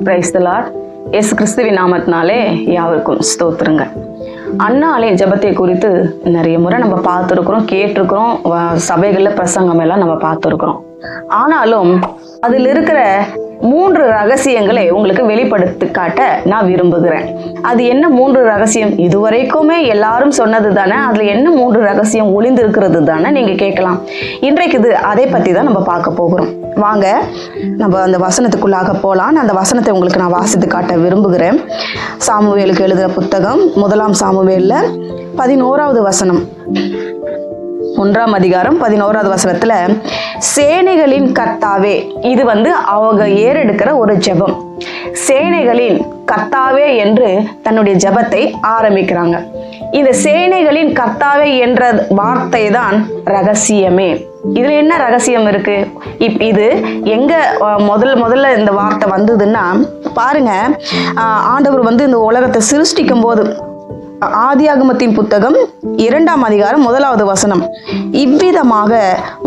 Praise the Lord. இயேசு கிறிஸ்துவின் நாமத்தினாலே யாவருக்கும் ஸ்தோத்திரங்க. அன்னாலே ஜெபத்தை குறித்து நிறைய முறை நம்ம பார்த்துருக்குறோம், கேட்டிருக்கிறோம், சபைகளில் பிரசங்கம் எல்லாம் நம்ம பார்த்துருக்குறோம். ஆனாலும் அதில் இருக்கிற 3 ரகசியங்களை உங்களுக்கு வெளிப்படுத்தி காட்ட நான் விரும்புகிறேன். அது என்ன 3 ரகசியம்? இதுவரைக்குமே எல்லாரும் சொன்னது தானே, அதுல என்ன 3 ரகசியம் ஒளிந்து இருக்கிறது தானே நீங்க கேட்கலாம். இன்றைக்கு அதை பத்தி தான் நம்ம பார்க்க போகிறோம். வாங்க நம்ம அந்த வசனத்துக்குள்ளாக போகலாம். அந்த வசனத்தை உங்களுக்கு நான் வாசித்து காட்ட விரும்புகிறேன். சாமுவேலுக்கு எழுதுகிற புத்தகம் 1 சாமுவேல்ல 11வது வசனம், 1ஆம் அதிகாரம் 11வது வசனத்துல, சேனைகளின் கர்த்தாவே, இது அவங்க ஏறெடுக்கிற ஒரு ஜெபம். சேனைகளின் கர்த்தாவே என்று தன்னுடைய ஜெபத்தை ஆரம்பிக்கிறாங்க. இந்த சேனைகளின் கர்த்தாவே என்ற வார்த்தை தான் ரகசியமே. இதுல என்ன ரகசியம் இருக்கு? இது எங்க முதல்ல இந்த வார்த்தை வந்ததுன்னா பாருங்க, ஆண்டவர் இந்த உலகத்தை சிருஷ்டிக்கும் போது, ஆதியாகமத்தின் புத்தகம் 2ஆம் அதிகாரம் 1வது வசனம், இவ்விதமாக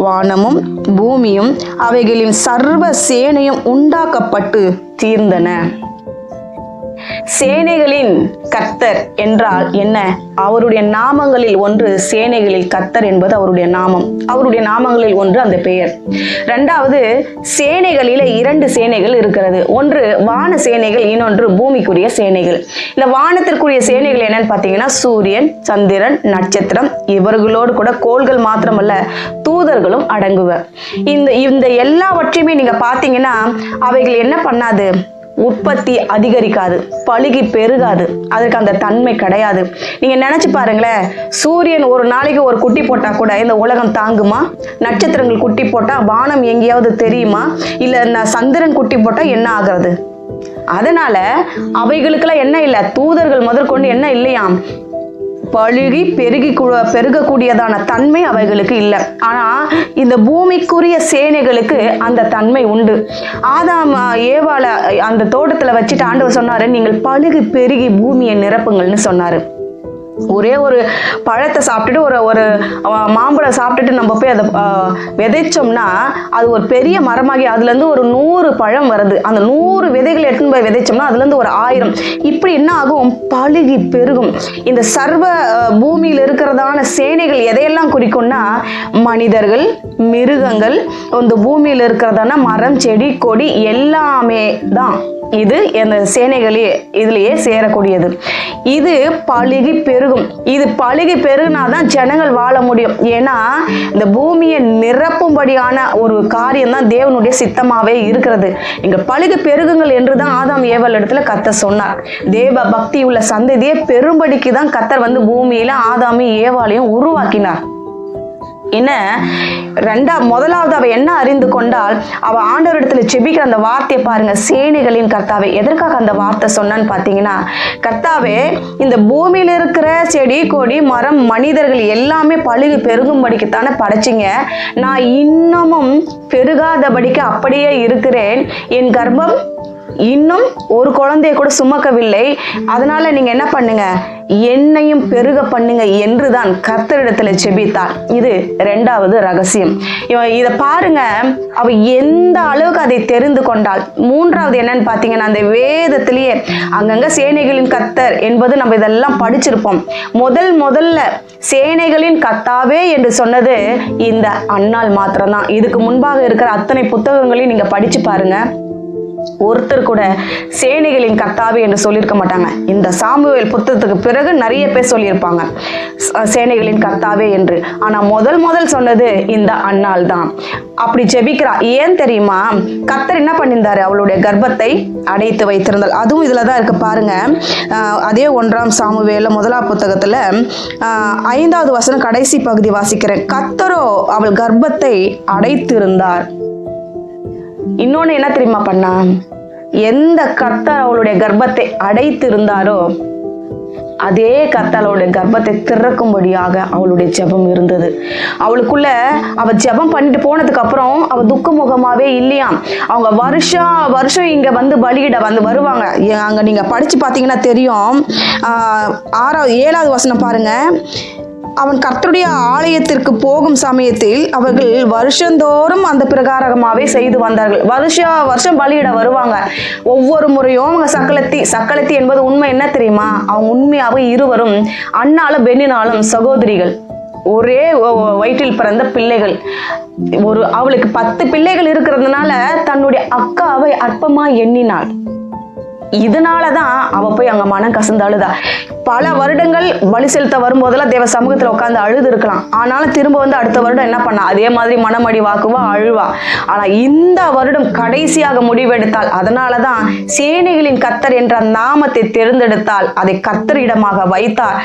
வானமும் பூமியும் அவைகளின் சர்வ சேனையும் உண்டாக்கப்பட்டு தீர்ந்தன. சேனைகளின் கர்த்தர் என்றால் என்ன? அவருடைய நாமங்களில் ஒன்று சேனைகளில் கர்த்தர் என்பது அவருடைய நாமம். அவருடைய நாமங்களில் ஒன்று அந்த பெயர். 2வது, சேனைகளில 2 சேனைகள் இருக்கிறது. ஒன்று வான சேனைகள், இன்னொன்று பூமிக்குரிய சேனைகள். இந்த வானத்திற்குரிய சேனைகள் என்னன்னு பார்த்தீங்கன்னா சூரியன், சந்திரன், நட்சத்திரம், இவர்களோடு கூட கோள்கள் மாத்திரமல்ல தூதர்களும் அடங்குவர். இந்த எல்லாவற்றையுமே நீங்க பார்த்தீங்கன்னா அவைகள் என்ன பண்ணாது? உற்பத்தி அதிகரிக்காது, பழுகி பெருகாது. அதற்கு அந்த தன்மை கிடையாது. நீங்க நினைச்சு பாருங்களேன், சூரியன் ஒரு நாளைக்கு ஒரு குட்டி போட்டா கூட இந்த உலகம் தாங்குமா? நட்சத்திரங்கள் குட்டி போட்டா வானம் எங்கேயாவது தெரியுமா? இல்ல சந்திரன் குட்டி போட்டா என்ன ஆகிறது? அதனால அவைகளுக்கெல்லாம் என்ன இல்லை, தூதர்கள் முதற்கொண்டு என்ன இல்லையாம், பழுகி பெருகக்கூடியதான தன்மை அவைகளுக்கு இல்லை. ஆனா இந்த பூமிக்குரிய சேனைகளுக்கு அந்த தன்மை உண்டு. ஆதாம் ஏவாள அந்த தோட்டத்துல வச்சுட்டு ஆண்டவர் சொன்னாரு, நீங்கள் பழுகி பெருகி பூமியை நிரப்புங்கள்னு சொன்னாரு. ஒரே ஒரு பழத்தை சாப்பிட்டுட்டு ஒரு மாம்பழம் சாப்பிட்டுட்டு நம்ம போய் அதை விதைச்சோம்னா அது ஒரு பெரிய மரமாகி அதுலேருந்து ஒரு 100 பழம் வருது. அந்த 100 விதைகளை எடுத்துன்னு போய் விதைச்சோம்னா அதுலேருந்து ஒரு 1000. இப்படி என்ன ஆகும்? பழுகி பெருகும். இந்த சர்வ பூமியில் இருக்கிறதான சேனைகள் எதையெல்லாம் குறிக்கும்னா மனிதர்கள், மிருகங்கள், இந்த பூமியில் இருக்கிறதான மரம், செடி, கொடி எல்லாமே தான் இது இந்த சேனைகளே இதுலயே சேரக்கூடியது. இது பழுகி பெருகும். இது பழுகி பெருகுனாதான் ஜனங்கள் வாழ முடியும். ஏன்னா இந்த பூமியை நிரப்பும்படியான ஒரு காரியம் தான் தேவனுடைய சித்தமாவே இருக்கிறது. இங்க பழுகி பெருகுங்கள் என்றுதான் ஆதாம் ஏவாள் இடத்துல கர்த்தர் சொன்னார். தேவ பக்தி உள்ள சந்ததியை பெரும்படிக்கு தான் கர்த்தர் பூமியில ஆதாமையும் ஏவாளையும் உருவாக்கினார். என்ன முதலாவது அவ என்ன அறிந்து கொண்டால், அவ ஆண்டவரிடத்துல செபிக்கிற அந்த வார்த்தையை பாருங்க, சேனைகளின் கர்த்தாவே. எதற்காக அந்த வார்த்தை சொன்னான்னு பாத்தீங்கன்னா, கர்த்தாவே இந்த பூமியில இருக்கிற செடி, கொடி, மரம், மனிதர்கள் எல்லாமே பழுகி பெருகும்படிக்குத்தானே படைச்சிங்க. நான் இன்னமும் பெருகாதபடிக்கு அப்படியே இருக்கிறேன். என் கர்ப்பம் இன்னும் ஒரு குழந்தைய கூட சுமக்கவில்லை. அதனால நீங்க என்ன பண்ணுங்க, என்னையும் பெருக பண்ணுங்க என்றுதான் கர்த்தரிடத்துல செபித்தார். இது 2வது ரகசியம். இத பாருங்க, அவ எந்த அளவுக்கு அதை தெரிந்து கொண்டாள். 3வது என்னன்னு பாத்தீங்கன்னா, அந்த வேதத்திலேயே அங்கங்க சேனைகளின் கர்த்தர் என்பது நம்ம இதெல்லாம் படிச்சிருப்போம். முதல்ல சேனைகளின் கர்த்தாவே என்று சொன்னது இந்த அன்னாள் மாத்திரம்தான். இதுக்கு முன்பாக இருக்கிற அத்தனை புத்தகங்களையும் நீங்க படிச்சு பாருங்க, ஒருத்தர் கூட சேனைகளின் கர்த்தாவே என்று சொல்லியிருக்க மாட்டாங்க. இந்த சாமுவேல் புத்தகத்துக்கு பிறகு நிறைய பேர் சொல்லியிருப்பாங்க சேனைகளின் கர்த்தாவே என்று. ஆனா முதல் சொன்னது இந்த அன்னாள் தான். அப்படி ஜெபிக்கிறா. ஏன் தெரியுமா? கர்த்தர் என்ன பண்ணியிருந்தாரு? அவளுடைய கர்ப்பத்தை அடைத்து வைத்திருந்தாள். அதுவும் இதுலதான் இருக்கு பாருங்க. அதே 1ஆம் சாமுவேல 1ஆம் புத்தகத்துல 5வது வசனம் கடைசி பகுதி வாசிக்கிறேன். கர்த்தரோ அவள் கர்ப்பத்தை அடைத்திருந்தார். இன்னொன்னு என்ன தெரியுமா பண்ணா? எந்த கர்த்தர் அவளுடைய கர்ப்பத்தை அடைத்து இருந்தாரோ அதே கர்த்தருடைய கர்ப்பத்தை திறக்கும்படியாக அவளுடைய ஜெபம் இருந்தது. அவளுக்குள்ள அவ ஜெபம் பண்ணிட்டு போனதுக்கு அப்புறம் அவ துக்க முகமாவே இல்லையாம். அவங்க வருஷம் இங்க பலியிட வருவாங்க. அங்க நீங்க படிச்சு பாத்தீங்கன்னா தெரியும். 7வது வசனம் பாருங்க. அவன் கர்த்தருடைய ஆலயத்திற்கு போகும் சமயத்தில் அவர்கள் வருஷந்தோறும் அந்த பிரகாரமாவே செய்து வந்தார்கள். வருஷம் பலியிட வருவாங்க. ஒவ்வொரு முறையும் அவங்க சக்களத்தி என்பது உண்மை என்ன தெரியுமா? அவங்க உண்மையாக இருவரும் அன்னாலும் பெண்ணினாலும் சகோதரிகள், ஒரே வயிற்றில் பிறந்த பிள்ளைகள். அவளுக்கு 10 பிள்ளைகள் இருக்கிறதுனால தன்னுடைய அக்காவை அற்பமா எண்ணினாள். இதனாலதான் அவ போய் அங்க மனம் கசந்து அழுதா. பல வருடங்கள் பலி செலுத்த வரும்போதெல்லாம் தேவ சமூகத்துல உட்காந்து அழுது இருக்கலாம். ஆனாலும் திரும்ப வந்து அடுத்த வருடம் என்ன பண்ணா? அதே மாதிரி மனமடி வாக்குவா, அழுவா. ஆனா இந்த வருடம் கடைசியாக முடிவெடுத்தாள். அதனாலதான் சேனைகளின் கர்த்தர் என்ற நாமத்தை தேர்ந்தெடுத்தால் அதை கர்த்தரிடமாக வைத்தார்.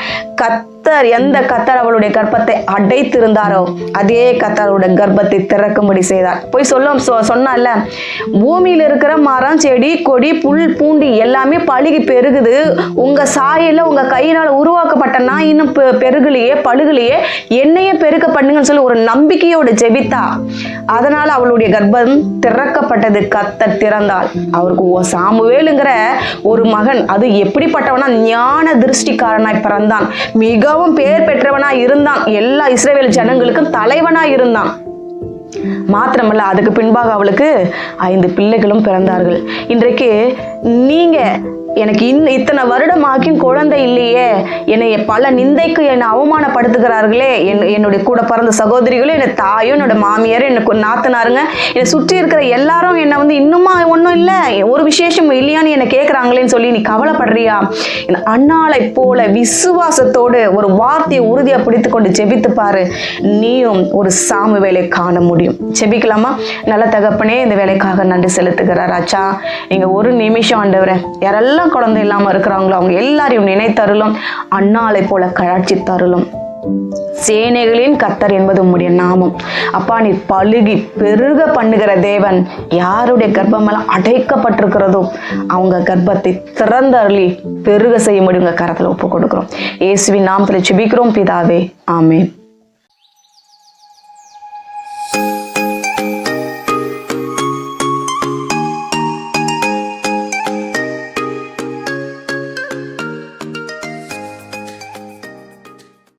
எந்த கர்த்தர் அவளுடைய கர்ப்பத்தை அடைத்திருந்தாரோ அதே கர்த்தருடைய கர்ப்பத்தை திறக்கும்படி செய்தார். போய் சொன்னால, பூமியில இருக்கிற மரம், செடி, கொடி, புல், பூண்டி எல்லாமே பழுகி பெருகுது. உங்க சாயல உங்க கையினால உருவாக்கப்பட்ட நான் இன்னும் பெருகலையே, பழுகலையே, என்னையே பெருக்க பண்ணுங்கன்னு சொல்லி ஒரு நம்பிக்கையோடு ஜெபித்தா. அதனால அவளுடைய கர்ப்பம் திறக்கப்பட்டது. கர்த்தர் திறந்தாள். அவருக்கு சாமுவேலுங்கிற ஒரு மகன். அது எப்படிப்பட்டவனா? ஞான திருஷ்டிக்காரனாய் பிறந்தான். மிகவும் பெயர் பெற்றவனா இருந்தான். எல்லா இஸ்ரவேல் ஜனங்களுக்கும் தலைவனா இருந்தான். மாத்திரமல்ல, அதுக்கு பின்பாக அவளுக்கு 5 பிள்ளைகளும் பிறந்தார்கள். இன்றைக்கு நீங்க எனக்கு இத்தனை வருடம் ஆகியும் குழந்தை இல்லையே, என்னை பல நிந்தைக்கு என்னை அவமானப்படுத்துகிறார்களே, என்னுடைய கூட பிறந்த சகோதரிகளும், என்னை தாயும், என்னோட மாமியாரும், எனக்கு நாத்தனாருங்க, என்னை சுற்றி இருக்கிற எல்லாரும் என்னை வந்து இன்னுமா ஒன்றும் இல்லை, ஒரு விசேஷம் இல்லையான்னு என்னை கேட்குறாங்களேன்னு சொல்லி நீ கவலைப்படுறியா? அன்னாளை போல விசுவாசத்தோடு ஒரு வார்த்தையை உறுதியாக பிடித்து கொண்டு ஜெபித்து பாரு. நீயும் ஒரு சாமுவேலை காண முடியும். ஜெபிக்கலாமா? நல்ல தகப்பனே, இந்த வேலைக்காக நன்றி செலுத்துகிறார். ஆச்சா, நீங்க ஒரு நிமிஷம் ஆண்டவரே, யாரெல்லாம் குழந்தை இல்லாம இருக்கிறாங்களோ அவங்க எல்லாரையும் நினைத்தருளும். அன்னாளை போல காட்சி தருளும். சேனைகளின் கர்த்தர் என்பது உம்முடைய நாமம். அப்பா, நீ பழுகி பெருக பண்ணுகிற தேவன். யாருடைய கர்ப்பமெல்லாம் அடைக்கப்பட்டிருக்கிறதோ அவங்க கர்ப்பத்தை திறந்தருளி பெருக செய்ய முடியும். கரத்துல ஒப்பு கொடுக்கிறோம். இயேசுவின் நாமத்துல ஜெபிக்கிறோம் பிதாவே, ஆமென்.